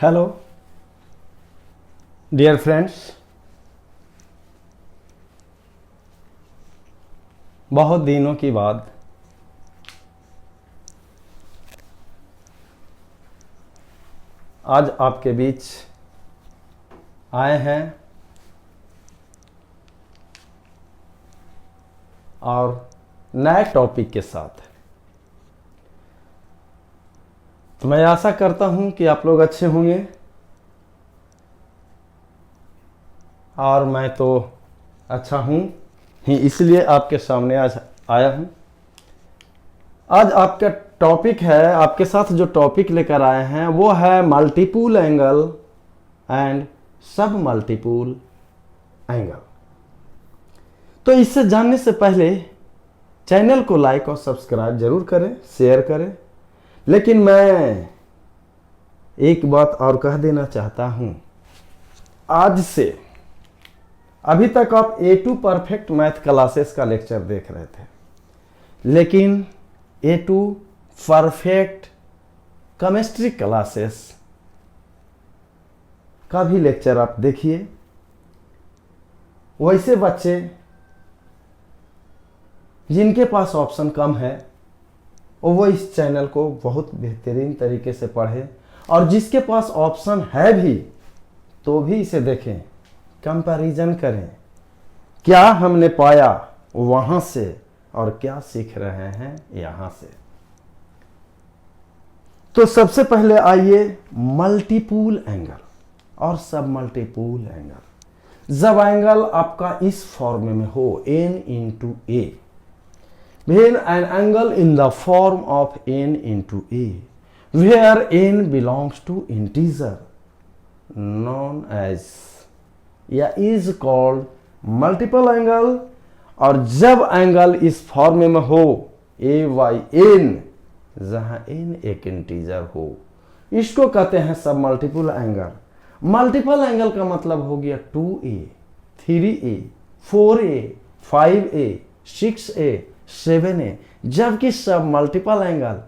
Hello dear friends, बहुत दिनों के बाद आज आपके बीच आए हैं और नए टॉपिक के साथ। तो मैं आशा करता हूं कि आप लोग अच्छे होंगे और मैं तो अच्छा हूं ही, इसलिए आपके सामने आज आया हूं। आज आपका टॉपिक है, आपके साथ जो टॉपिक लेकर आए हैं वो है मल्टीपल एंगल एंड सब मल्टीपल एंगल। तो इससे जानने से पहले चैनल को लाइक और सब्सक्राइब जरूर करें, शेयर करें। लेकिन मैं एक बात और कह देना चाहता हूं, आज से अभी तक आप A2 परफेक्ट मैथ क्लासेस का लेक्चर देख रहे थे, लेकिन A2 परफेक्ट केमिस्ट्री क्लासेस का भी लेक्चर आप देखिए। वैसे बच्चे जिनके पास ऑप्शन कम है वो इस चैनल को बहुत बेहतरीन तरीके से पढ़े, और जिसके पास ऑप्शन है भी तो भी इसे देखें, कंपैरिजन करें, क्या हमने पाया वहां से और क्या सीख रहे हैं यहां से। तो सबसे पहले आइए मल्टीपल एंगल और सब मल्टीपल एंगल। जब एंगल आपका इस फॉर्म में हो n into a, when an angle in the form of n into a, where n belongs to integer known as या is called multiple angle, और जब एंगल इस फॉर्म में हो a by n, जहां n एक इंटीजर हो, इसको कहते हैं सब मल्टीपल एंगल। मल्टीपल एंगल का मतलब हो गया 2a, 3a, 4a, 5a, 6a, 7a, जबकि सब मल्टीपल एंगल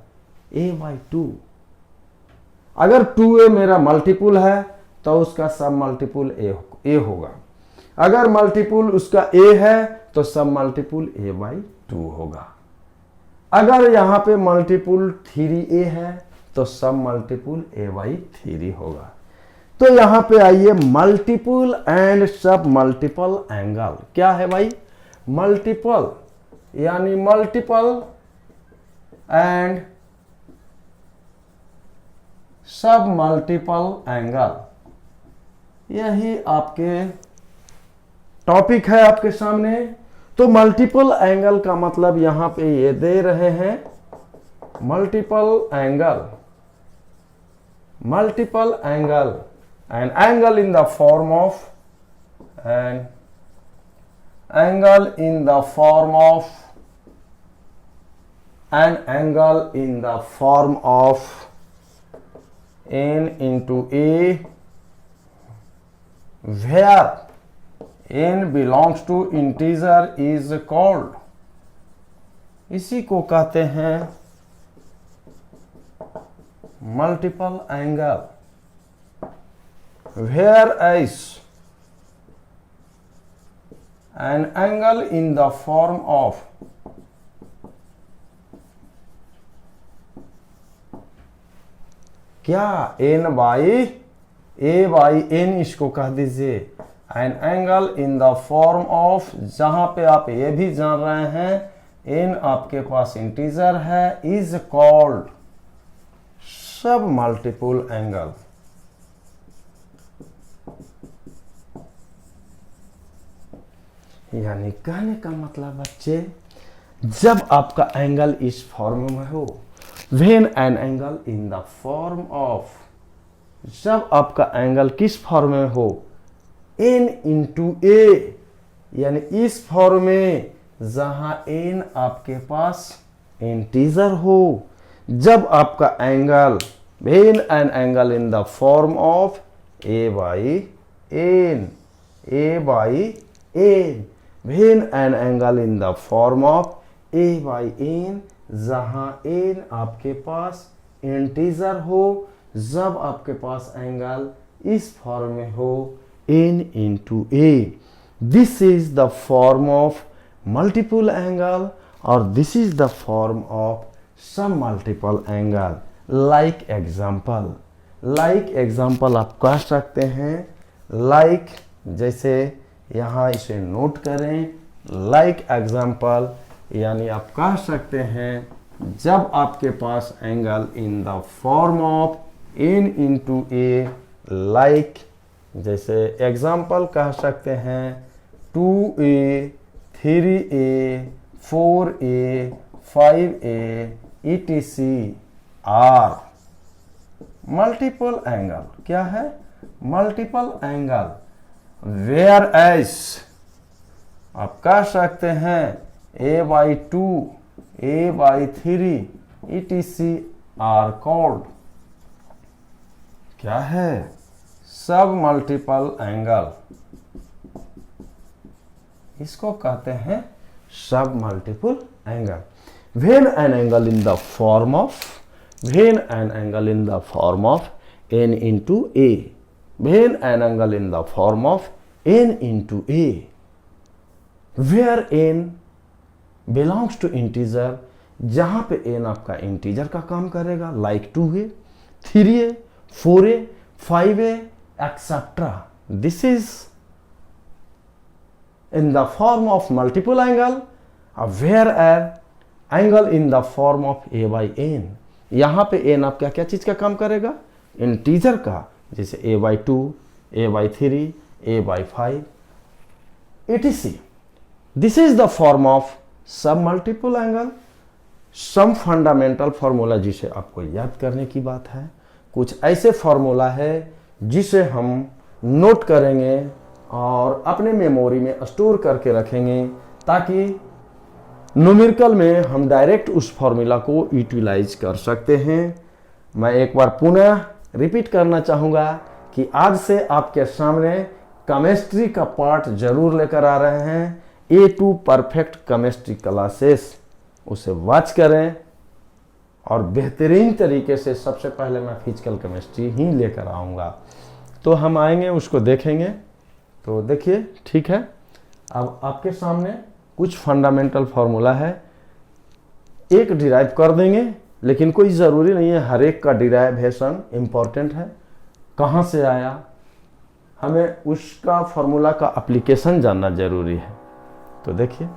a by 2। अगर 2a मेरा मल्टीपल है तो उसका सब मल्टीपल a होगा। अगर मल्टीपल उसका a है तो सब मल्टीपल a by 2 होगा। अगर यहां पे मल्टीपल 3a है तो सब मल्टीपल a by 3 होगा। तो यहां पे आइए मल्टीपल एंड सब मल्टीपल एंगल क्या है भाई। मल्टीपल यानी मल्टीपल एंड सब मल्टीपल एंगल, यही आपके टॉपिक है आपके सामने। तो मल्टीपल एंगल का मतलब यहां पे ये दे रहे हैं, multiple angle, multiple angle, an angle in the form of, an angle in the form of, an angle in the form of n into a, where n belongs to integer is called, इसी को कहते हैं multiple angle। whereas an angle in the form of क्या n by a by n, इसको कह दीजिए an angle in the form of, जहां पे आप ये भी जान रहे हैं n आपके पास इंटीजर है, इज कॉल्ड सब मल्टीपल एंगल। यानी कहने का मतलब बच्चे, जब आपका एंगल इस फॉर्म में हो, when an angle in the form of, जब आपका एंगल किस फॉर्म में हो, n into a, यानी इस फॉर्म में जहां n आपके पास इंटीजर हो, जब आपका angle when an angle in the form of a by n, a by n, when an angle in the form of a by n, जहां n आपके पास इंटीजर हो, जब आपके पास एंगल इस फॉर्म में हो n into a. This is the form of multiple angle or this is the form of some multiple angle. Like example आप कह सकते हैं like, जैसे यहाँ इसे नोट करें, like example यानी आप कह सकते हैं जब आपके पास angle in the form of n into a, like जैसे एग्जाम्पल कह सकते हैं 2a, 3a, 4a, 5a etc are multiple angle. क्या है? Multiple angle. वेयर एज आप कह सकते हैं a/2, a/3 etc are called क्या है? सब मल्टीपल एंगल। इसको कहते हैं सब multiple angle. When an angle in the form of n into a, when an angle in the form of n into a, where n belongs to integer, जहां पे n आपका इंटीजर का काम करेगा, like 2a, 3a, 4a, 5a etc. This is in the form of multiple angle, where angle in the form of a by n, यहाँ पे n आप क्या क्या चीज का काम करेगा? इंटीजर का, जैसे a/2, a/3, a/5 etc. This is the form of sub multiple angle. Some fundamental formula जिसे आपको याद करने की बात है, कुछ ऐसे फॉर्मूला है जिसे हम नोट करेंगे और अपने मेमोरी में स्टोर करके रखेंगे ताकि न्यूमेरिकल में हम डायरेक्ट उस फॉर्मूला को यूटिलाइज कर सकते हैं। मैं एक बार पुनः रिपीट करना चाहूँगा कि आज से आपके सामने केमिस्ट्री का पार्ट जरूर लेकर आ रहे हैं, A2 परफेक्ट केमिस्ट्री क्लासेस। उसे वॉच करें और बेहतरीन तरीके से सबसे पहले मैं फिजिकल केमिस्ट्री ही लेकर आऊँगा, तो हम आएंगे उसको देखेंगे। तो देखिए, ठीक है, अब आपके सामने कुछ फंडामेंटल फार्मूला है, एक डिराइव कर देंगे, लेकिन कोई ज़रूरी नहीं है हर एक का डिराइवेशन इम्पॉर्टेंट है। कहाँ से आया, हमें उसका फार्मूला का एप्लीकेशन जानना जरूरी है। तो देखिए,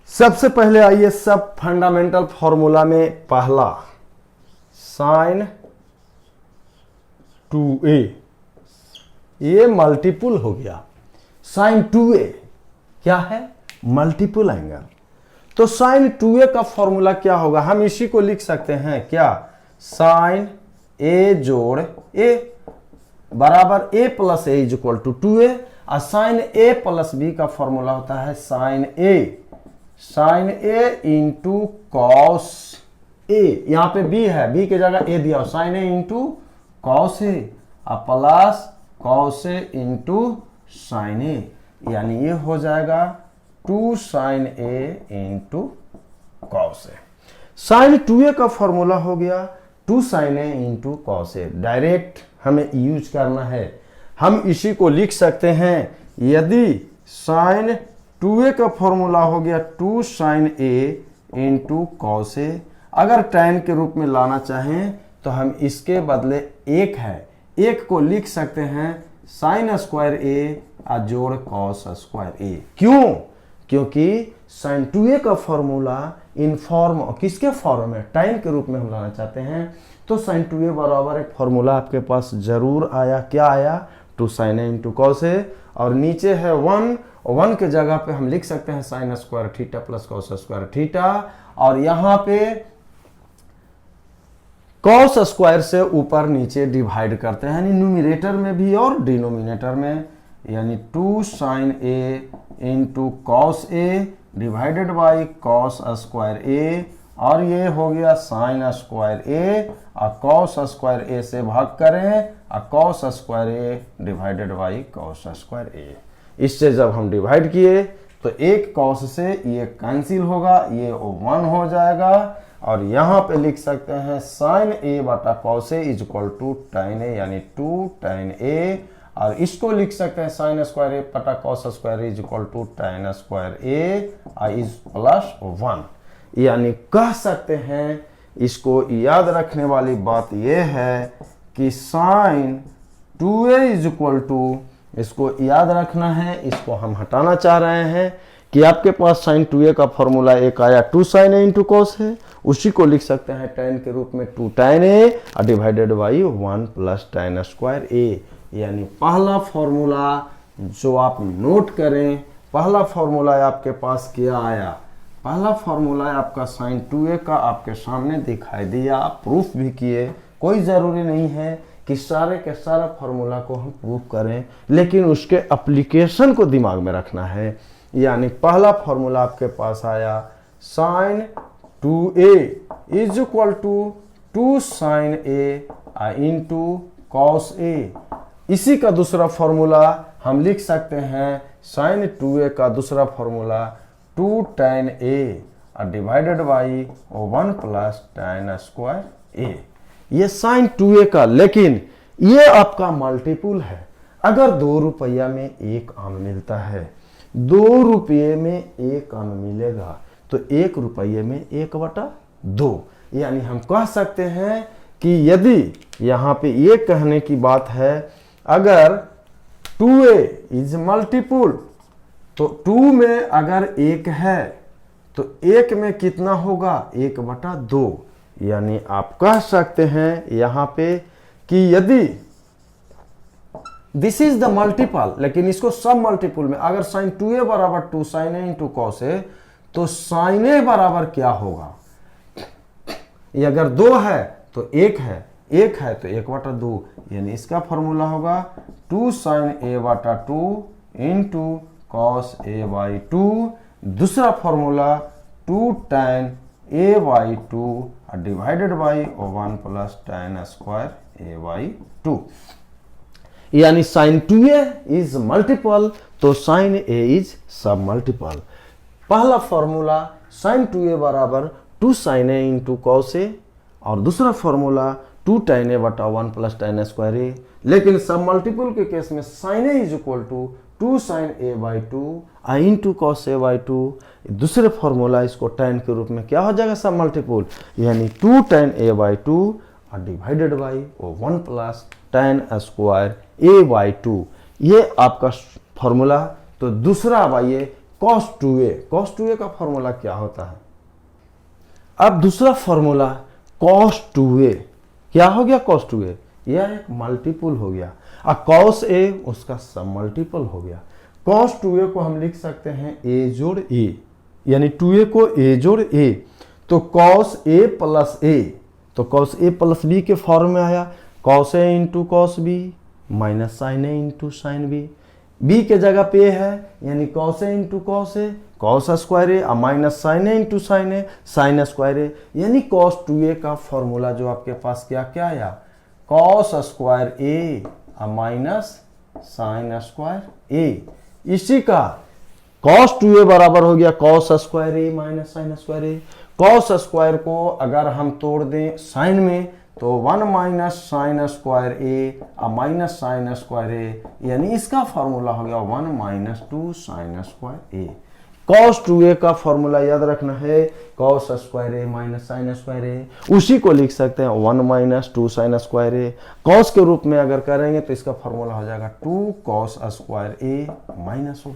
सबसे पहले आइए सब फंडामेंटल फार्मूला में पहला sin 2a, ये मल्टीपल हो गया। sin 2a क्या है? Multiple angle. तो sin 2a का फॉर्मूला क्या होगा? हम इसी को लिख सकते हैं क्या? sin a जोड़ a बराबर a plus a is equal to 2a, और sin a प्लस b का फॉर्मूला होता है sin a into cos a। यहां पे b है, b के जगह a दिया, sin a into cos a और plus cos a into sin a, यानी ये हो जाएगा 2 sin a into cos a। sin 2a का फॉर्मूला हो गया 2 sin a into cos a। Direct हमें यूज करना है, हम इसी को लिख सकते हैं। यदि sin 2a का फॉर्मूला हो गया 2 sin a into cos a, अगर tan के रूप में लाना चाहें तो हम इसके बदले एक है, एक को लिख सकते हैं sin स्क्वायर a जोड़ cos स्क्वायर a। क्यों? क्योंकि sin 2a का फॉर्मूला इन फॉर्म, किसके फॉर्म में? टाइम के रूप में हम लाना चाहते हैं, तो sin 2a बराबर एक फॉर्मूला आपके पास जरूर आया। क्या आया? 2 sin a into cos a, और नीचे है 1 के जगह पे हम लिख सकते हैं sin square theta plus cos square theta, और यहाँ पे cos स्क्वायर से ऊपर नीचे डिवाइड करते हैं, यानी न्यूमरेटर में भी और डिनोमिनेटर में, यानी 2 sin a into cos a divided by cos square a, और ये हो गया sin स्क्वायर a और cos स्क्वायर a से भाग करें और cos square a divided by cos square a। इससे जब हम डिवाइड किए तो एक cos से ये कैंसिल होगा, ये 1 हो जाएगा, और यहाँ पे लिख सकते हैं साइन ए बटा cos A is equal to tan A, यानी 2 tan a, और इसको लिख सकते हैं साइन स्क्वायर ए बटा cos square is equal to tan square A is plus 1। यानी कह सकते हैं, इसको याद रखने वाली बात यह है कि sign 2a is equal to, इसको याद रखना है, इसको हम हटाना चाह रहे हैं कि आपके पास साइन 2a का फॉर्मूला एक आया 2 sin a इंटू कॉस है, उसी को लिख सकते हैं tan के रूप में 2 tan a divided by 1 plus tan square a। यानी पहला फॉर्मूला जो आप नोट करें, पहला फॉर्मूला आपके पास क्या आया, पहला फॉर्मूला आपका साइन 2a का आपके सामने दिखाई दिया, प्रूफ भी किए। कोई ज़रूरी नहीं है कि सारे के सारा फॉर्मूला को हम प्रूफ करें, लेकिन उसके एप्लीकेशन को दिमाग में रखना है। यानी पहला फॉर्मूला आपके पास आया sine 2a is equal to 2 sin a into cos a। इसी का दूसरा फॉर्मूला हम लिख सकते हैं, साइन 2a का दूसरा formula 2 tan a divided by 1 plus tan square a। ये साइन 2a का, लेकिन ये आपका मल्टीपुल है। अगर 2 रुपया में 1 आम मिलता है, 2 रुपये में 1 आम मिलेगा, तो 1 रुपये में 1/2। यानी हम कह सकते हैं कि यदि यहाँ पे ये कहने की बात है, अगर 2a इज मल्टीपुल, तो 2 में अगर 1 है तो 1 में कितना होगा, 1/2। यानी आप कह सकते हैं यहाँ पे कि यदि दिस इज द मल्टीपल, लेकिन इसको सब मल्टीपल में अगर साइन 2a बराबर 2 sin a into cos A, तो साइन ए बराबर क्या होगा, ये अगर 2 है तो 1 है, 1 है तो 1/2। यानी इसका फॉर्मूला होगा 2 sin a बटा 2 इंटू कॉस a बाई 2। दूसरा formula 2 tan a by 2 divided by 1 plus tan square a by 2। यानी साइन 2a इज मल्टीपल, तो साइन a इज सब मल्टीपल। पहला फॉर्मूला साइन 2a बराबर 2 sin a into cos a, और दूसरा formula 2 tan a बटा 1 plus tan square a। लेकिन सब मल्टीपल के केस में sine a is equal to 2 sin a by 2 into cos a by 2। दूसरे फॉर्मूला इसको tan के रूप में क्या हो जाएगा, सब मल्टीपल, यानी 2 tan a by 2 divided by 1 plus tan square a by 2। ये आपका फॉर्मूला। तो दूसरा आइए cos 2a, cos 2a का फॉर्मूला क्या होता है। अब दूसरा फॉर्मूला cos 2a क्या हो गया, cos 2a यह एक मल्टीपल हो गया, और cos a उसका सब मल्टीपल हो गया। cos 2a को हम लिख सकते हैं a जोड़ a, यानी 2a को a जोड़ a, तो cos a प्लस a, तो cos a प्लस b के फॉर्म में आया cos a into cos b minus sine a into sine b। b के जगह पे है, यानी cos a into cos a, cos square a minus sine a into sine a, sine square a। यानी cos 2a का formula जो आपके पास क्या क्या आया, cos square a minus sine square a। इसी का cos 2a बराबर हो गया cos square a minus sine square a। cos square को अगर हम तोड़ दें साइन में, तो 1 minus sine square a minus sine square a, यानी इसका फॉर्मूला हो गया 1 minus 2 sine square a। cos 2a का फॉर्मूला याद रखना है, cos square a minus sine square a, उसी को लिख सकते हैं 1 minus 2 sine square a। cos के रूप में अगर करेंगे तो इसका फॉर्मूला हो जाएगा 2 cos square a minus 1।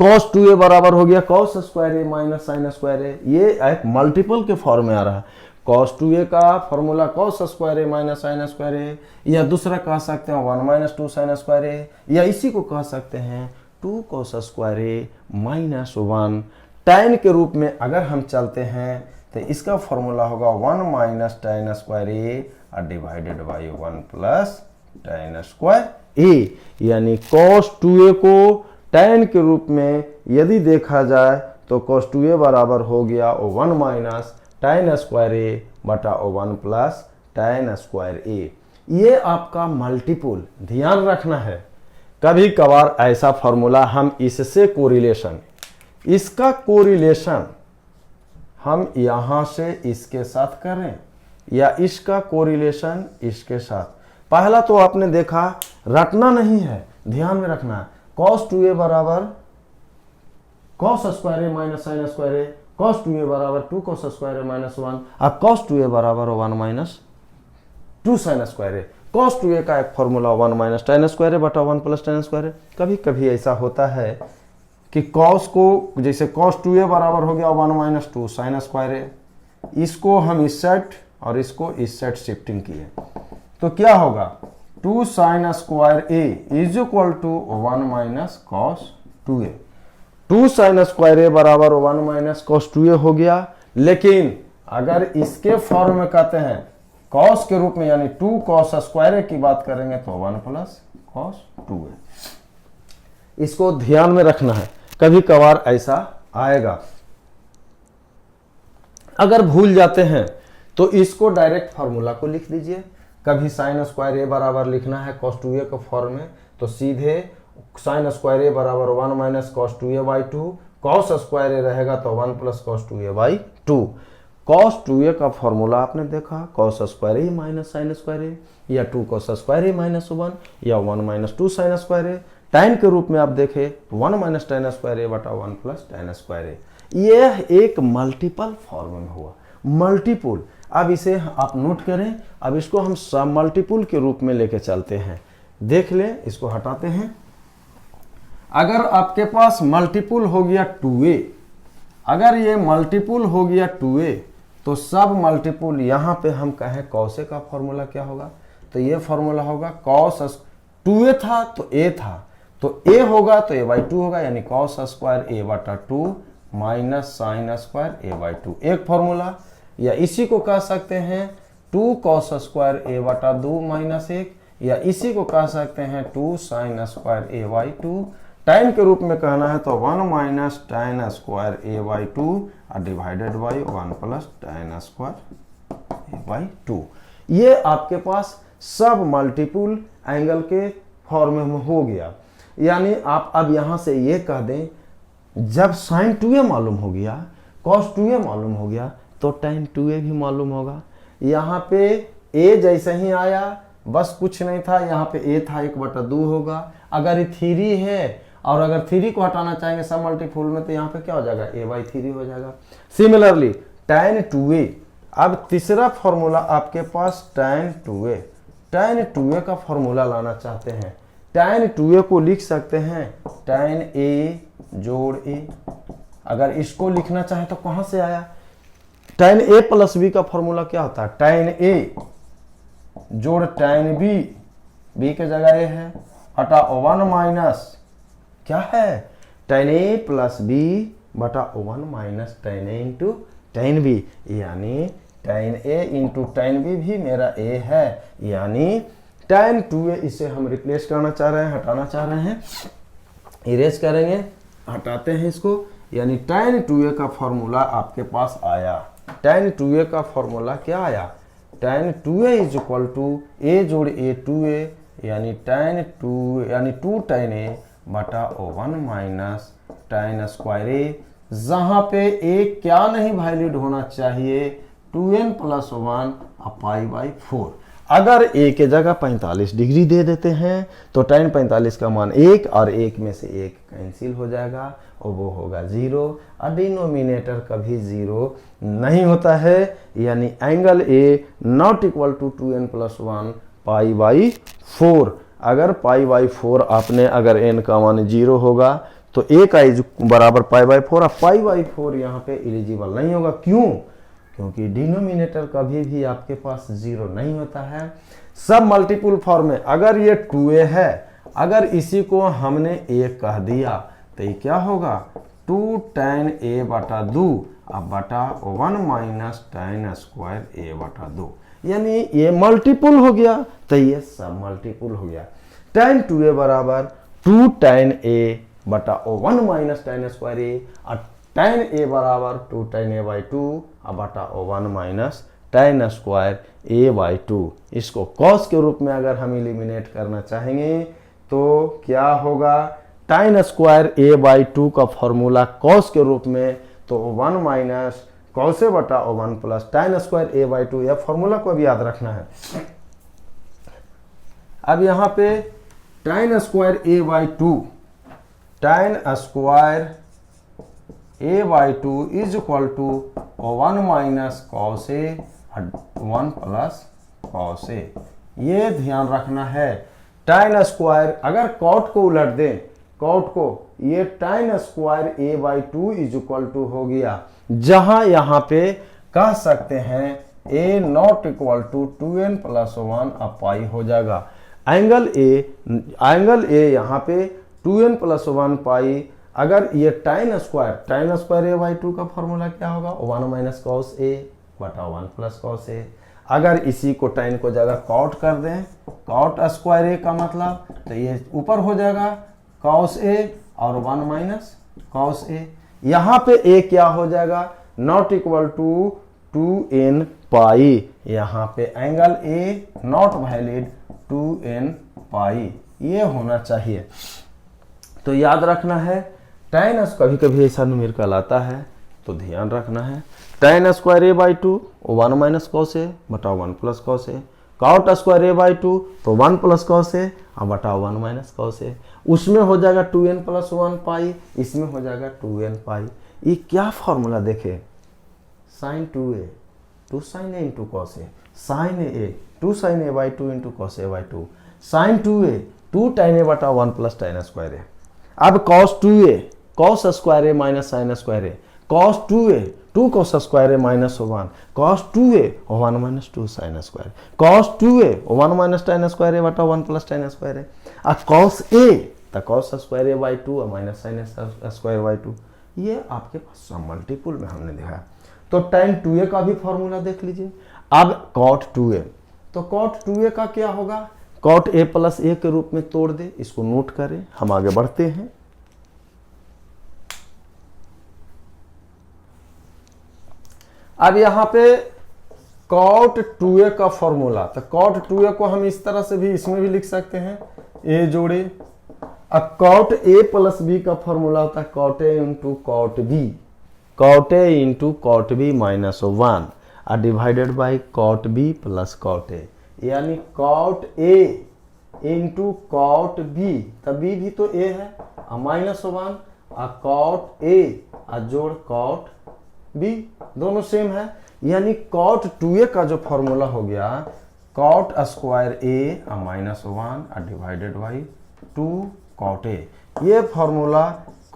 cos 2a बराबर हो गया cos square a minus sine square a। ये एक मल्टीपल के फॉर्म में आ रहा है। cos 2a का formula cos square a minus sine square a, या दूसरा कह सकते हैं 1 माइनस 2 साइन स्क्वायर a, या इसी को कह सकते हैं 2 cos square a minus 1। tan के रूप में अगर हम चलते हैं तो इसका फॉर्मूला होगा 1 minus tan square a divided by 1 plus tan square a। यानी cos 2a को tan के रूप में यदि देखा जाए तो cos 2a बराबर हो गया 1 माइनस tan स्क्वायर a बटा 1 प्लस tan स्क्वायर a। ये आपका मल्टीपल, ध्यान रखना है। कभी कभार ऐसा फॉर्मूला हम इससे कोरिलेशन, इसका कोरिलेशन हम यहाँ से इसके साथ करें या इसका कोरिलेशन इसके साथ। पहला तो आपने देखा, रटना नहीं है, ध्यान में रखना है। cos 2a बराबर cos square A minus sine square A, cos 2a बराबर 2 cos स्क्वायर ए माइनस 1, अब cos 2a बराबर 1 माइनस 2 साइन स्क्वायर ए। cos 2a का एक formula 1 minus tan square A बटा 1 प्लस tan स्क्वायर ए। कभी कभी ऐसा होता है कि cos को, जैसे cos 2a बराबर हो गया 1 माइनस 2 साइन स्क्वायर ए, इसको हम इस साइड और इसको इस साइड शिफ्टिंग किए तो क्या होगा, 2 sine square A is equal to 1 minus cos 2a। 2 sine square A बराबर 1 माइनस cos 2a हो गया। लेकिन अगर इसके फॉर्म में कहते हैं cos के रूप में, यानी 2 cos स्क्वायर ए की बात करेंगे तो 1 प्लस cos 2a। इसको ध्यान में रखना है, कभी कभार ऐसा आएगा। अगर भूल जाते हैं तो इसको डायरेक्ट फॉर्मूला को लिख दीजिए। कभी साइन स्क्वायर ए बराबर लिखना है cos 2a के फॉर्म में तो सीधे साइन स्क्वायर ए बराबर 1 minus cos 2a by 2, cos square A रहेगा तो 1 plus cos 2a by 2। cos 2a का फॉर्मूला आपने देखा, cos square A minus sine square ए, या 2 cos स्क्वायर ए माइनस 1, या 1 माइनस 2 साइन स्क्वायर ए। tan के रूप में आप देखें 1 माइनस tan स्क्वायर ए बटा 1 प्लस tan स्क्वायर ए। यह एक मल्टीपल फॉर्म में हुआ, मल्टीपुल। अब इसे आप नोट करें, अब इसको हम सब मल्टीपुल के रूप में लेके चलते हैं। देख लें, इसको हटाते हैं। अगर आपके पास मल्टीपुल हो गया 2a, अगर ये मल्टीपुल हो गया 2a तो सब मल्टीपुल, यहाँ पे हम कहें cos a का फॉर्मूला क्या होगा, तो ये फॉर्मूला होगा cos 2a था तो a था, तो a होगा तो a बाई 2 होगा, यानी cos स्क्वायर a बटा 2 minus sine square a by 2 एक फॉर्मूला। या इसी को कह सकते हैं 2 cos स्क्वायर a बटा 2 माइनस 1, या इसी को कह सकते हैं 2 sine square a by 2। tan के रूप में कहना है तो 1 minus tan square a by 2 और divided by 1 plus tan square a by 2। ये आपके पास सब मल्टीपुल एंगल के फॉर्म में हो गया। यानी आप अब यहां से ये कह दें, जब साइन 2a मालूम हो गया, cos 2a मालूम हो गया तो tan 2a भी मालूम होगा। यहाँ पे a जैसे ही आया, बस कुछ नहीं था, यहाँ पे a था 1 बटा 2 होगा। अगर 3 है और अगर 3 को हटाना चाहेंगे सब मल्टीपुल में तो यहाँ पे क्या हो जाएगा, a बाई 3 हो जाएगा। सिमिलरली tan 2a, अब तीसरा फॉर्मूला आपके पास tan 2a का फॉर्मूला लाना चाहते हैं। tan 2a को लिख सकते हैं tan a जोड़ a। अगर इसको लिखना चाहे तो कहां से आया, tan a प्लस b का फॉर्मूला क्या होता है, tan a जोड़ tan b के जगह a है, बटा 1 माइनस क्या है tan a प्लस b बटा 1 minus tan a into tan b, यानी tan a into tan b भी मेरा a है, यानी tan 2a इसे हम रिप्लेस करना चाह रहे हैं, हटाना चाह रहे हैं, इरेज करेंगे, हटाते हैं इसको। यानी tan 2a का फॉर्मूला आपके पास आया। tan 2a का फॉर्मूला क्या आया, tan 2a is equal to a जोड़ a 2a, यानी यानी 2 tan a बटा 1 माइनस tan स्क्वायर a, जहां पे a क्या नहीं वैलिड होना चाहिए, 2n प्लस 1 पाई बाई 4। अगर a के जगह 45 डिग्री दे देते हैं तो tan 45 का मान 1 और 1 में से 1 कैंसिल हो जाएगा और वो होगा 0, और डिनोमिनेटर कभी 0 नहीं होता है। यानी angle a not equal to 2n plus 1 pi by 4। अगर पाई बाई 4 आपने, अगर n का मान 0 होगा तो a का इज बराबर पाई बाई 4, और पाई बाई 4 यहाँ पे एलिजिबल नहीं होगा। क्यों, क्योंकि डिनोमिनेटर कभी भी आपके पास 0 नहीं होता है। सब मल्टीपुल फॉर्म में अगर ये 2a है, अगर इसी को हमने a कह दिया तो ये क्या होगा, 2 tan a बटा 2 अब बटा 1 माइनस tan स्क्वायर a बटा 2, यानी ये मल्टीपुल हो गया तो ये सब मल्टीपुल हो गया। tan 2a बराबर 2 tan a बटा 1 माइनस tan स्क्वायर a, और tan a बराबर 2 tan a बाई 2 अब बटा 1 minus tan square a by 2। इसको cos के रूप में अगर हम एलिमिनेट करना चाहेंगे तो क्या होगा, tan स्क्वायर a बाई 2 का फॉर्मूला cos के रूप में तो 1 माइनस कॉस ए बटा one plus tan square A by two. यह फॉर्मूला को भी याद रखना है। अब यहाँ पे tan square A by two, tan square A by two is equal to one minus cos A one plus cos A. ये ध्यान रखना है, tan स्क्वायर अगर कॉट को उलट दें, कॉट को, ये tan square A by two is equal to हो गया, जहां यहां पे कह सकते हैं a not equal to 2n plus one pi हो जाएगा। एंगल ए यहाँ पे 2n प्लस वन पाई। अगर ये tan square A by to का फॉर्मूला क्या होगा, वन माइनस कॉस ए बटा वन प्लस कॉस ए। अगर इसी को tan को जगह कॉट कर दें, कॉट स्क्वायर ए का मतलब, तो ये ऊपर हो जाएगा कॉस ए और वन माइनस कॉस ए। यहाँ पे ए क्या हो जाएगा, नॉट इक्वल टू 2n पाई। यहाँ पे angle A not valid 2n पाई, ये होना चाहिए। तो याद रखना है, tan कभी कभी ऐसा न्यूमेरिकल आता है तो ध्यान रखना है, tan square A by two one minus cos A बटा one plus cos A, cot square A by two तो वन प्लस कॉस ए बटा वन माइनस कॉस ए। उसमें हो जाएगा 2n प्लस वन पाई, इसमें हो जाएगा 2n पाई। ये क्या फॉर्मूला देखे, sine 2a two sine A into cos A, sine A two sine A by two into cos A by two, sine 2a two tan A बटा one plus tan square A. अब cos 2a cos square A minus sine square A, cos 2a two cos square A minus one, cos 2a one minus two sine square, cos 2a one minus tan square A बटा one plus tan square A. अब cos A तो cos square A by two और minus sine square by two. ये आपके पास multiple में हमने देखा। तो tan 2a का भी फॉर्मूला देख लीजिए। अब cot 2a, तो cot 2a का क्या होगा, cot a प्लस ए के रूप में तोड़ दे, इसको नोट करें, हम आगे बढ़ते हैं। अब यहां पे cot 2a का फॉर्मूला, तो cot 2a को हम इस तरह से भी इसमें भी लिख सकते हैं, a जोड़े। अब cot a प्लस b का फॉर्मूला होता है cot a into cot b, cot a into cot b minus one divided by cot b plus cot a, यानी cot a into cot b, तब b भी तो a है, minus one cot a जोड़ cot b, दोनों same है। यानी cot 2a का जो फॉर्मूला हो गया cot square a minus one divided by 2 cot a। ये फॉर्मूला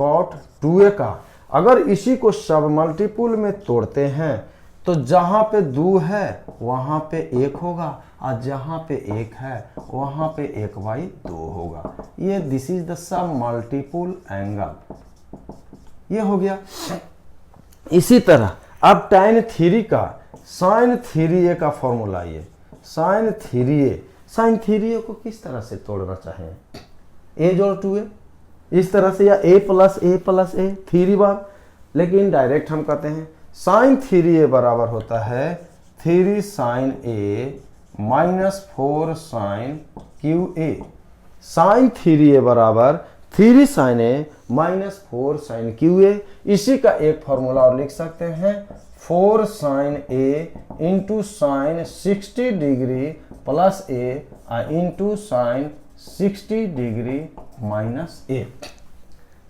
cot 2a का। अगर इसी को सब मल्टीपुल में तोड़ते हैं तो जहां पे 2 है वहां पे 1 होगा, और जहां पे 1 है वहां पे 1/2 होगा। ये this is the sub multiple angle, ये हो गया। इसी तरह अब tan 3 का sin 3a का फॉर्मूला, ये sin 3a को किस तरह से तोड़ना चाहें, a जोड़ 2a इस तरह से, या a प्लस a 3 बार, लेकिन डायरेक्ट हम कहते हैं sin 3a बराबर होता है 3 sin a minus 4 sin qa। sin 3a बराबर 3 sin a minus 4 sin qa। इसी का एक फॉर्मूला और लिख सकते हैं 4 sin a into sine 60 degree plus a into sine 60 degree minus a।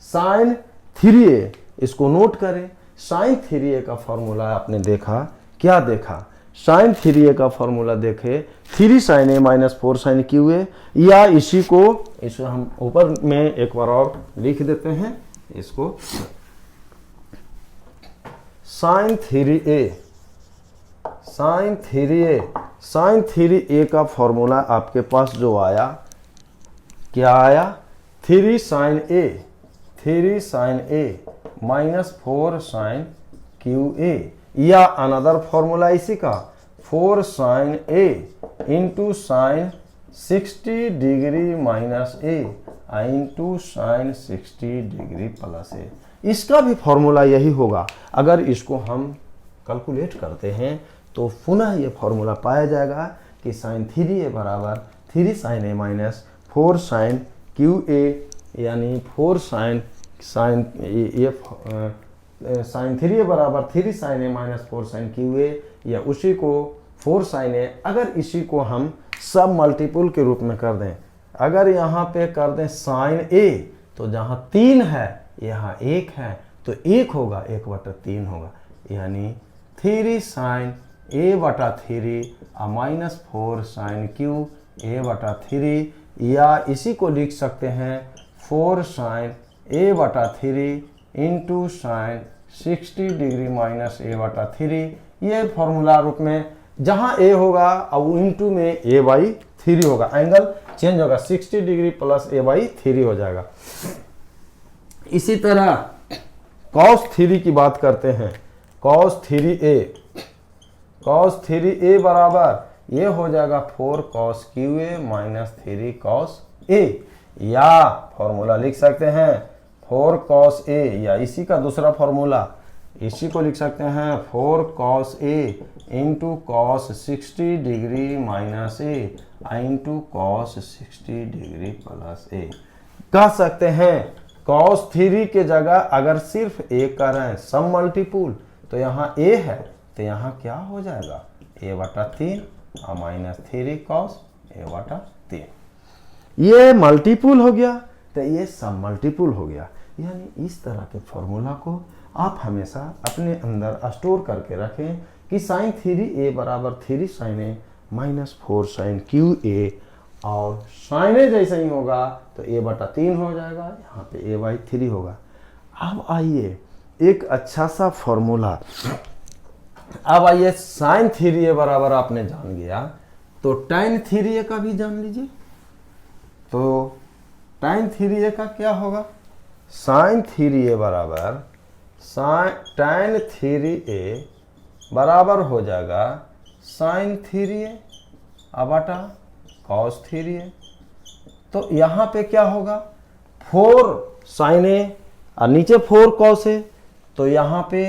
Sine 3a इसको नोट करें, साइन 3a का फॉर्मूला आपने देखा, क्या देखा, साइन 3a का फॉर्मूला देखे 3 sin a minus 4 sin qa, या इसी को हम ऊपर में एक बार और लिख देते हैं, इसको साइन 3a का फॉर्मूला आपके पास जो आया, क्या आया, 3 sin a minus 4 sin qa, या अनदर फॉर्मूला इसी का 4 sin a into sine 60 degree minus a into sine 60 degree plus a। इसका भी फॉर्मूला यही होगा। अगर इसको हम कैलकुलेट करते हैं तो पुनः ये फॉर्मूला पाया जाएगा कि साइन 3a बराबर 3 sin a minus 4 sin qa, यानी 4 sin ये साइन 3a बराबर 3 sine a minus 4 sine cube A, या उसी को 4 साइन ए, अगर इसी को हम सब मल्टीपुल के रूप में कर दें, अगर यहाँ पे कर दें साइन ए, तो जहाँ 3 है यहाँ 1 है, तो 1 होगा, 1/3 होगा, यानी 3 sign a/3 minus 4 sine Q a/3, या इसी को लिख सकते हैं 4 sine a/3 into sine 60 degree minus a/3। ये फॉर्मूला रूप में जहां a होगा अब इंटू में a/3 होगा, एंगल चेंज होगा, 60 डिग्री प्लस a/3 हो जाएगा। इसी तरह cos 3 की बात करते हैं, cos 3a बराबर ये हो जाएगा 4 cos QA minus 3 cos A, या फॉर्मूला लिख सकते हैं 4 cos A, या इसी का दूसरा फॉर्मूला इसी को लिख सकते हैं 4 cos A into cos 60 degree minus A into cos 60 degree plus A। कह सकते हैं cos 3 के जगह अगर सिर्फ A करें सब मल्टीपुल, तो यहाँ A है, तो यहाँ क्या हो जाएगा a/3 माइनस 3 cos a/3। ये मल्टीपुल हो गया, तो ये सब मल्टीपुल हो गया। यानी इस तरह के फॉर्मूला को आप हमेशा अपने अंदर स्टोर करके रखें कि साइन 3a बराबर 3 sine a minus 4 sine cube A, और साइन a जैसा ही होगा तो a/3 हो जाएगा, यहाँ पे a/3 होगा। अब आइए एक अच्छा सा फॉर्मूला, अब आइए साइन 3a बराबर आपने जान गया, तो tan 3a का भी जान लीजिए। तो tan 3a का क्या होगा, साइन 3a बराबर tan 3a बराबर हो जाएगा साइन 3a बटा cos 3a। तो यहाँ पे क्या होगा 4 साइन a और नीचे 4 cos a, तो यहाँ पे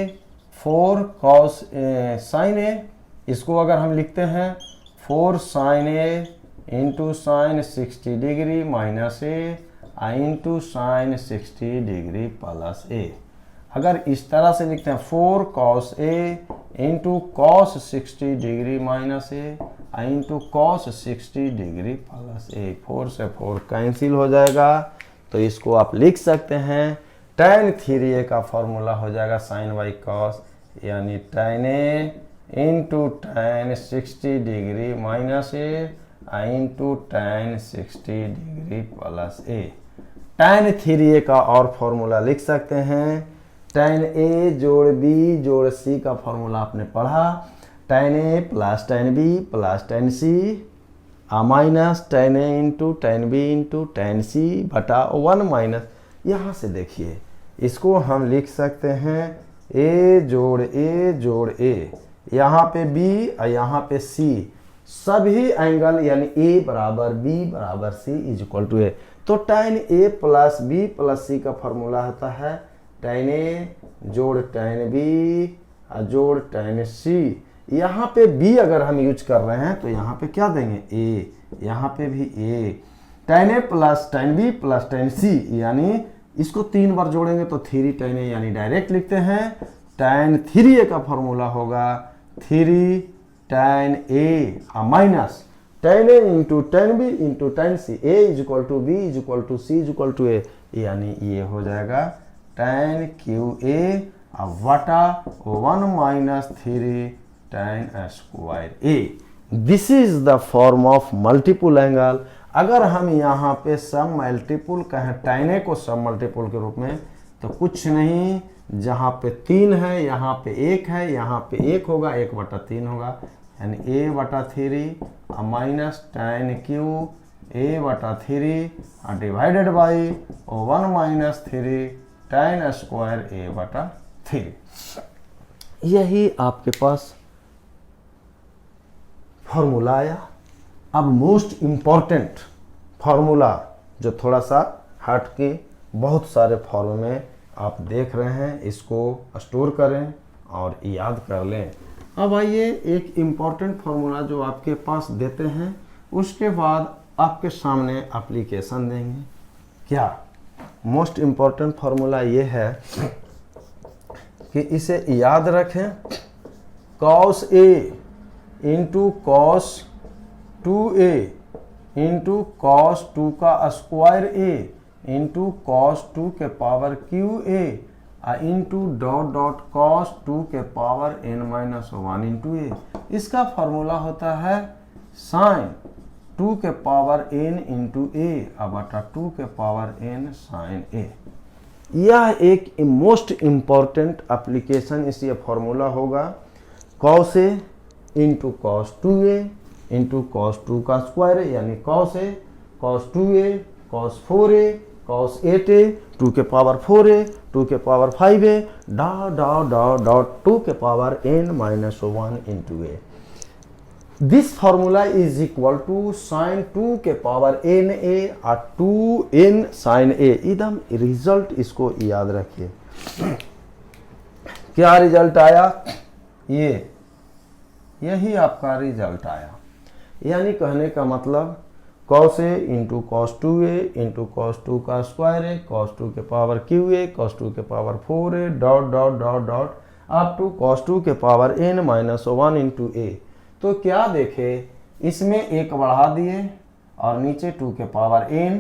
4 cos साइन a, इसको अगर हम लिखते हैं 4 sine a into sine 60 degree minus a into sine 60 degree plus a। अगर इस तरह से लिखते हैं 4 cos a into cos 60 degree minus a into cos 60 degree plus a, 4 से 4 कैंसिल हो जाएगा, तो इसको आप लिख सकते हैं tan 3a का फॉर्मूला हो जाएगा साइन बाई cos, यानी tan a into tan 60 degree minus a into tan 60 degree plus a। tan 3a का और फॉर्मूला लिख सकते हैं tan a जोड़ b जोड़ c का फॉर्मूला आपने पढ़ा, tan a plus tan b plus tan c minus tan a into tan b into tan c बटा 1 माइनस, यहाँ से देखिए इसको हम लिख सकते हैं a जोड़ a, यहाँ पे b और यहाँ पे c, सभी एंगल यानी a बराबर b बराबर c is equal to a। तो tan a plus b plus c का फॉर्मूला होता है tan a जोड़ tan b जोड़ tan c। यहाँ पे b अगर हम यूज कर रहे हैं तो यहाँ पे क्या देंगे a, यहाँ पे भी a, tan a plus tan b plus tan c, यानी इसको 3 बार जोड़ेंगे तो 3 tan a, यानी डायरेक्ट लिखते हैं tan 3a का फॉर्मूला होगा 3 tan a minus tan a into tan b into tan c, a is equal to b is equal to c is equal to a, यानी ये हो जाएगा tan QA बटा 1 minus 3 tan square a। This is the form of multiple angle. अगर हम यहाँ पे सब मल्टीपुल कहें tan a को सब मल्टीपुल के रूप में, तो कुछ नहीं, जहाँ पे 3 है यहाँ पे 1 है, यहाँ पे 1 होगा, 1/3 होगा, यानी a/3 minus tan Q a/3 divided by 1 minus 3 tan square a/3। यही आपके पास फॉर्मूला आया। अब मोस्ट इम्पॉर्टेंट फार्मूला जो थोड़ा सा हट के बहुत सारे फॉर्म में आप देख रहे हैं, इसको स्टोर करें और याद कर लें। अब आइए एक इम्पॉर्टेंट फार्मूला जो आपके पास देते हैं, उसके बाद आपके सामने एप्लीकेशन देंगे। क्या मोस्ट इम्पॉर्टेंट फार्मूला ये है कि इसे याद रखें, cos A into cos 2a into cos 2 का स्क्वायर ए इंटू कॉस 2 के power cube A into dot dot cos 2 के पावर n-1 इंटू ए। इसका फॉर्मूला होता है साइन 2 के पावर n इंटू ए बटा 2 के पावर n साइन ए। यह एक मोस्ट इम्पॉर्टेंट एप्लीकेशन इस ये फॉर्मूला होगा, cos A into cos 2a into cos 2 का स्क्वायर है, यानी cos A cos 2a cos 4a cos 8a 2 के पावर 4a 2 के power 5a dot dot dot dot 2 के power n-1 into A. This formula is equal to sine 2 के power na और 2n sign ए। एकदम result इसको याद रखिए। क्या रिजल्ट आया? यही आपका रिजल्ट आया। यानी कहने का मतलब cos A into cos 2a into cos 2 का स्क्वायर है, कॉस 2 के पावर क्यू ए कॉस 2 के power 4a dot dot dot dot up to cos 2 के पावर n-1 इंटू ए। तो क्या देखे, इसमें एक बढ़ा दिए और नीचे 2 के पावर n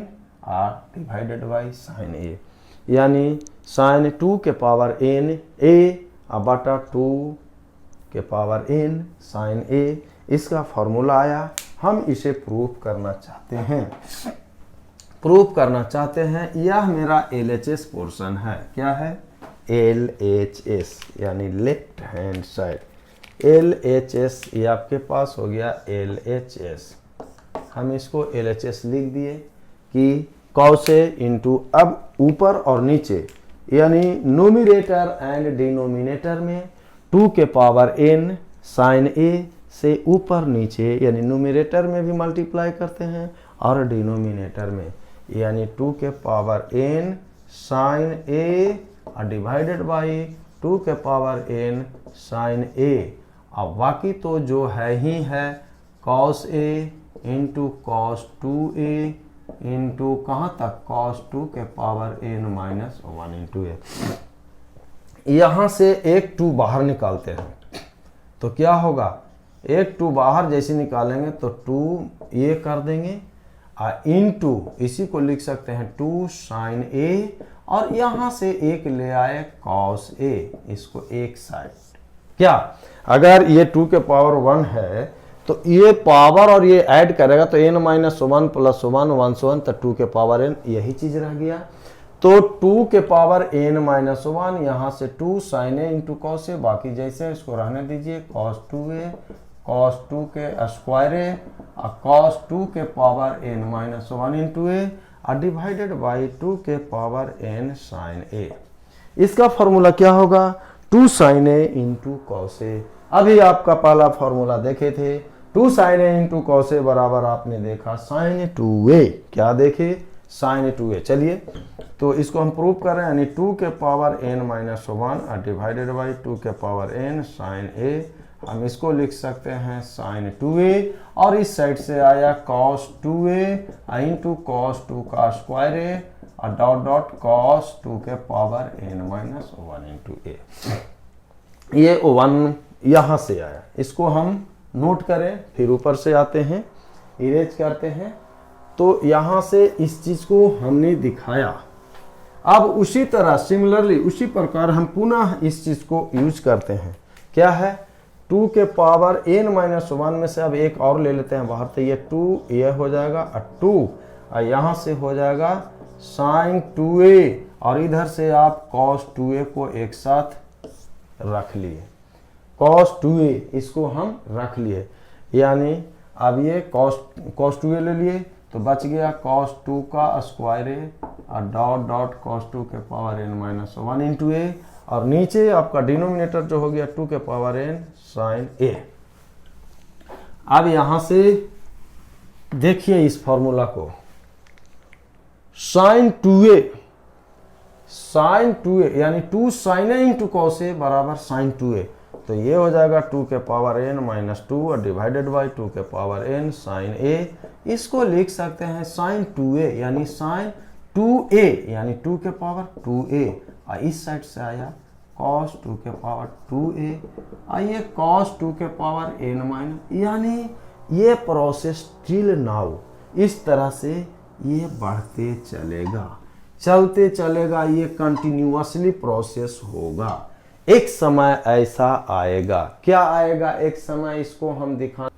और डिवाइडेड बाई साइन ए, यानी साइन 2 के पावर n ए बटा 2 के पावर n साइन ए। इसका फॉर्मूला आया। हम इसे प्रूफ करना चाहते हैं। यह मेरा LHS पोर्शन है। क्या है? LHS यानी लेफ्ट हैंड साइड। LHS ये आपके पास हो गया LHS। हम इसको LHS लिख दिए कि कॉस ए इंटू, अब ऊपर और नीचे यानी नोमिनेटर एंड डिनोमिनेटर में 2 के पावर n साइन ए से ऊपर नीचे यानी न्यूमरेटर में भी मल्टीप्लाई करते हैं और डिनोमिनेटर में यानी 2 के power n sine A divided by 2 के पावर n साइन ए। अब बाकी तो जो है ही है cos A into cos 2a into कहाँ तक कॉस 2 के पावर n-1 इंटू ए। यहाँ से एक 2 बाहर निकालते हैं तो क्या होगा, एक 2 बाहर जैसे निकालेंगे तो 2 ये कर देंगे इंटू इसी को लिख सकते हैं 2 साइन ए और यहाँ से एक ले आए कॉस ए, इसको एक साइड। क्या अगर ये 2 के पावर 1 है तो ये पावर और ये ऐड करेगा तो n-1 प्लस 1 1 से 1 तो 2 के पावर n यही चीज रह गया। तो 2 के पावर n-1 यहाँ से 2 साइन ए इंटू कॉस ए, बाकी जैसे इसको रहने दीजिए कॉस 2a कॉस 2 के स्क्वायर ए और कॉस 2 के पावर n-1 इंटू ए और डिवाइडेड बाई 2 के पावर n साइन ए। इसका फॉर्मूला क्या होगा? 2 साइन ए इंटू कॉस ए। अभी आपका पहला फॉर्मूला देखे थे 2 साइन ए इंटू कॉस ए बराबर आपने देखा साइन 2a। क्या देखे? Sine 2a। चलिए तो इसको हम प्रूव कर रहे हैं, यानी 2 के पावर n-1 डिवाइडेड बाई 2 के पावर n साइन ए। हम इसको लिख सकते हैं साइन 2a और इस साइड से आया कॉस 2a इंटू कॉस 2 का स्क्वायर ए और डॉट डॉट कॉस 2 के पावर n-1 इंटू ए। ये 1 यहाँ से आया, इसको हम नोट करें, फिर ऊपर से आते हैं इरेज करते हैं। तो यहाँ से इस चीज को हमने दिखाया। अब उसी तरह सिमिलरली उसी प्रकार हम पुनः इस चीज को यूज करते हैं। क्या है? 2 के पावर n-1 में से अब एक और ले लेते हैं बाहर, तो ये 2 ये हो जाएगा और 2 और यहाँ से हो जाएगा साइन 2a और इधर से आप cos 2a को एक साथ रख लिए। cos 2a इसको हम रख लिए, यानी अब ये cos 2a ले लिए तो बच गया cos 2 का स्क्वायर ए और डॉट डॉट cos 2 के पावर n-1 इंटू ए और नीचे आपका डिनोमिनेटर जो हो गया 2 के पावर n साइन ए। अब यहां से देखिए इस फॉर्मूला को, साइन 2a यानी 2 साइन ए इंटू कॉस ए बराबर साइन 2a। तो ये हो जाएगा 2 के पावर n-2 और डिवाइडेड बाई 2 के पावर n साइन ए। इसको लिख सकते हैं साइन 2a यानी साइन 2a यानी 2 के पावर 2a और इस साइड से आया cos 2 के पावर 2a, आइए cos 2 के पावर n माइनस, यानी ये प्रोसेस टिल नाउ इस तरह से ये बढ़ते चलेगा, चलते चलेगा, ये कंटिन्यूअसली प्रोसेस होगा। एक समय ऐसा आएगा, क्या आएगा एक समय, इसको हम दिखा,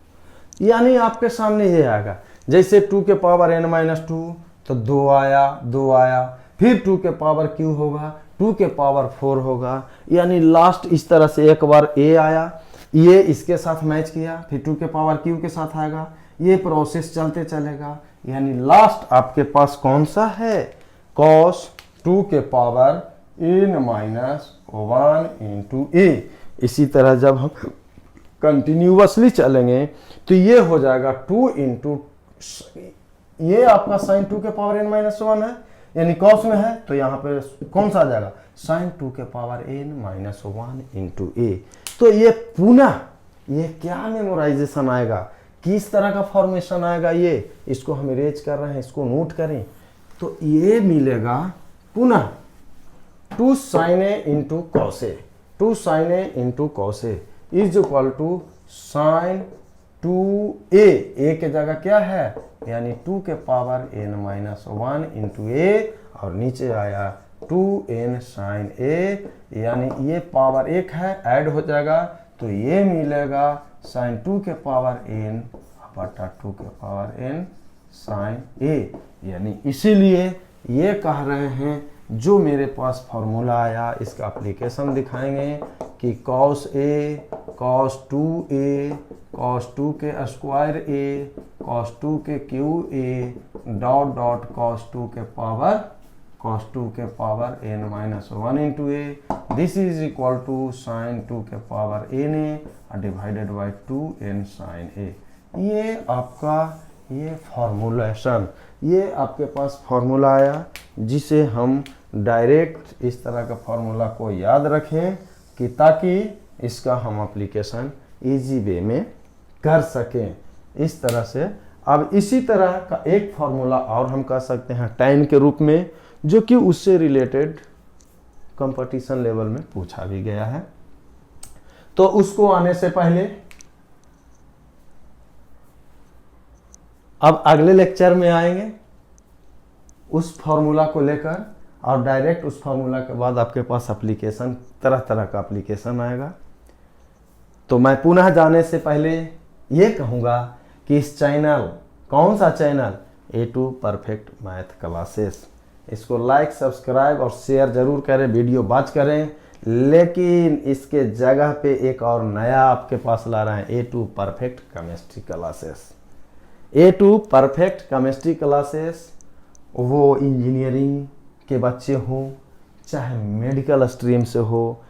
यानी आपके सामने ये आएगा, जैसे 2 के पावर n माइनस 2 तो 2 आया, 2 आया, फिर 2 के पावर q होगा, 2 के पावर 4 होगा, यानी लास्ट इस तरह से एक बार a आया, ये इसके साथ मैच किया, फिर 2 के पावर q के साथ आएगा, ये प्रोसेस चलते चलेगा, यानी लास्ट आपके पास कौन सा है, cos 2 के power n minus 1 into a। इसी तरह जब हम कंटिन्यूअसली चलेंगे तो ये हो जाएगा 2 इंटू, ये आपका sin 2 के पावर n माइनस 1 है, यानी cos में है, तो यहाँ पे कौन सा आ जाएगा, sin 2 के power n minus 1 into a। तो ये पुनः ये क्या मेमोराइजेशन आएगा, किस तरह का फॉर्मेशन आएगा, ये इसको हम इरेज कर रहे हैं, इसको नोट करें, तो ये मिलेगा पुनः 2 sin a into cos a, 2 sin a into cos a is equal to sin 2a, a के जगह क्या है, यानी 2 के power n minus 1 into a, और नीचे आया 2n sin a, यानी ये पावर एक है, ऐड हो जाएगा, तो ये मिलेगा sin 2 के पावर n बटा 2 के पावर n sin a, यानी इसीलिए ये कह रहे हैं, जो मेरे पास फॉर्मूला आया इसका एप्लीकेशन दिखाएंगे कि cos a, cos 2a, cos 2 के स्क्वायर a, cos 2 के cube a, dot dot cos 2 के power n minus 1 into a, this is equal to sin 2 के power n a divided by 2n sin a। ये आपका ये formulation, ये आपके पास formula आया, जिसे हम डायरेक्ट इस तरह का फॉर्मूला को याद रखें कि ताकि इसका हम एप्लीकेशन इजी वे में कर सकें इस तरह से। अब इसी तरह का एक फॉर्मूला और हम कर सकते हैं tan के रूप में, जो कि उससे रिलेटेड कंपटीशन लेवल में पूछा भी गया है। तो उसको आने से पहले अब अगले लेक्चर में आएंगे उस फॉर्मूला को लेकर, और डायरेक्ट उस फॉर्मूला के बाद आपके पास एप्लीकेशन, तरह तरह का एप्लीकेशन आएगा। तो मैं पुनः जाने से पहले ये कहूँगा कि इस चैनल, कौन सा channel, A2 perfect math classes, इसको लाइक, सब्सक्राइब और शेयर जरूर करें, वीडियो वॉच करें, लेकिन इसके जगह पे एक और नया आपके पास ला रहे हैं, A2 perfect chemistry classes. A2 perfect chemistry classes, वो इंजीनियरिंग के बच्चे हों चाहे मेडिकल स्ट्रीम से हो,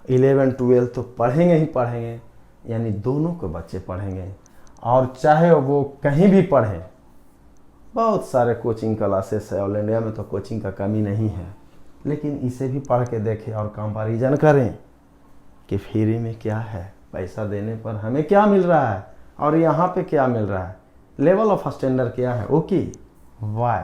11 12 तो पढ़ेंगे ही पढ़ेंगे, यानी दोनों के बच्चे पढ़ेंगे, और चाहे वो कहीं भी पढ़ें, बहुत सारे कोचिंग क्लासेस है, ऑल इंडिया में तो कोचिंग का कमी नहीं है, लेकिन इसे भी पढ़ के देखें और कंपैरिजन करें कि फ्री में क्या है, पैसा देने पर हमें क्या मिल रहा है और यहाँ पे क्या मिल रहा है, लेवल ऑफ स्टैंडर्ड क्या है, ओके वाई।